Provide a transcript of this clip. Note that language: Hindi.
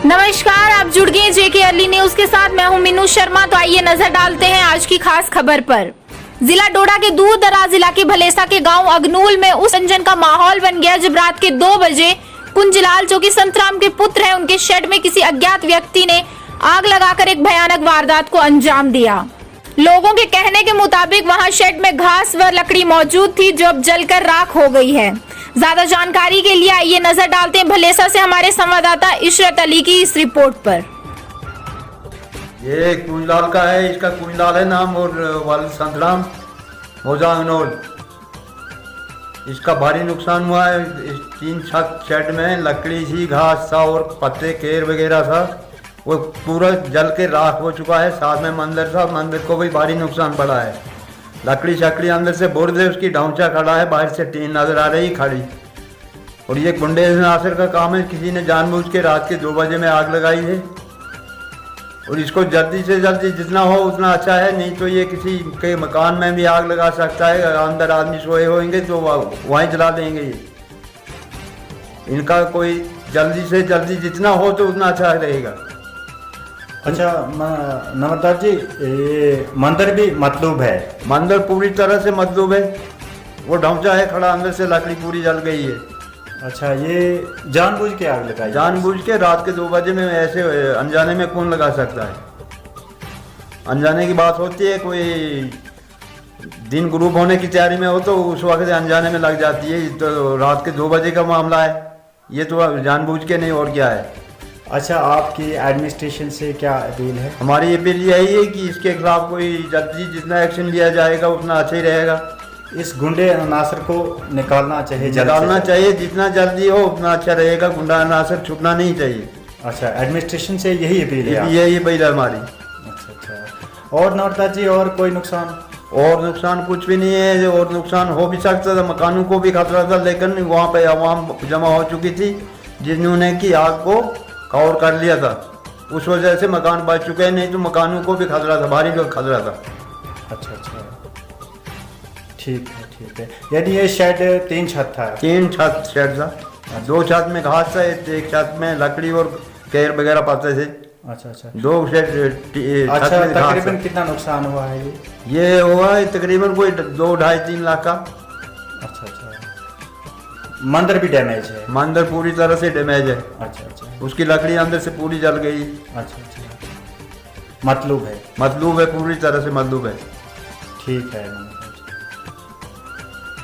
नमस्कार, आप जुड़ गए जेके अर्ली न्यूज के साथ। मैं हूं मीनू शर्मा। तो आइए नजर डालते हैं आज की खास खबर पर। जिला डोडा के दूर दराज इलाके भलेसा के गांव अगनूल में उस रंजन का माहौल बन गया जब रात के 2 बजे कुंजलाल, जो कि संतराम के पुत्र हैं, उनके शेड में किसी अज्ञात व्यक्ति ने आग लगाकर एक भयानक वारदात को अंजाम दिया। लोगों के कहने के मुताबिक वहां शेड में घास व लकड़ी मौजूद थी जो अब जलकर राख हो गई है। ज्यादा जानकारी के लिए आइए नजर डालते हैं भलेसा से हमारे संवाददाता इशरत अली की इस रिपोर्ट पर। ये कुंजलाल का है, इसका कुंजलाल है नाम, और वालिद संतराम मोजा अगनोल। इसका भारी नुकसान हुआ है। इस 3 छत शेड में लकड़ी थी, घास था और पत्ते केर वगैरह था, वो पूरा जल के राख हो चुका है। साथ में मंदिर था, मंदिर को भी भारी नुकसान पड़ा है। लकड़ी शकड़ी अंदर से बुर्द है, उसकी ढांचा खड़ा है, बाहर से टीन नजर आ रही खड़ी। और ये गुंडे नासिर का काम है, किसी ने जानबूझ के रात के 2 बजे में आग लगाई है। और इसको जल्दी से जल्दी जितना हो उतना अच्छा है, नहीं तो ये किसी के मकान में भी आग लगा सकता है। अंदर आदमी सोए होंगे तो वहीं जला देंगे। ये इनका कोई जल्दी से जल्दी जितना हो तो उतना अच्छा रहेगा। अच्छा नमस्कार जी, ये मंदिर भी मतलूब है? मंदिर पूरी तरह से मतलूब है, वो ढांचा है खड़ा, अंदर से लकड़ी पूरी जल गई है। अच्छा, ये जानबूझ के आग लगाई? जानबूझ के रात के 2 बजे में ऐसे अनजाने में कौन लगा सकता है? अनजाने की बात होती है, कोई दिन ग्रुप होने की तैयारी में हो तो उस वक्त अनजाने में लग जाती है। तो रात के 2 बजे का मामला है, ये तो जानबूझ के नहीं, और क्या है। अच्छा, आपकी एडमिनिस्ट्रेशन से क्या अपील है? हमारी अपील यही है कि इसके खिलाफ कोई जल्दी जितना एक्शन लिया जाएगा उतना अच्छा ही रहेगा। इस गुंडे नासिर को निकालना चाहिए, निकालना चाहिए, जितना जल्दी हो उतना अच्छा रहेगा। गुंडा नासिर छुपना नहीं चाहिए। अच्छा, एडमिनिस्ट्रेशन से यही अपील है? यही अपील है हमारी। अच्छा। और नौरता जी, और कोई नुकसान? और नुकसान कुछ भी नहीं है। और नुकसान हो भी सकता था, मकानों को भी खतरा था, लेकिन वहाँ पे आवाम जमा हो चुकी थी जिन्होंने की आग को कवर कर लिया था। उस वजह से मकान बच चुके हैं, नहीं तो मकानों को भी खतरा था, भारी भी खतरा था। अच्छा, ठीक है। यानी ये शेड 3 छत था? 3 छत शेड था। 2 छत में घास था, एक छत में लकड़ी और केर वगैरह पाते थे। अच्छा। 2 शेड। अच्छा, तकरीबन कितना नुकसान हुआ है ये हुआ है तकरीबन कोई 2, 2.5, 3 लाख का। अच्छा। मंदिर भी डैमेज है? मंदिर पूरी तरह से डैमेज है। अच्छा। उसकी लकड़ी अंदर से पूरी जल गई। अच्छा। मतलूब है? मतलूब है, पूरी तरह से मतलूब है। ठीक है।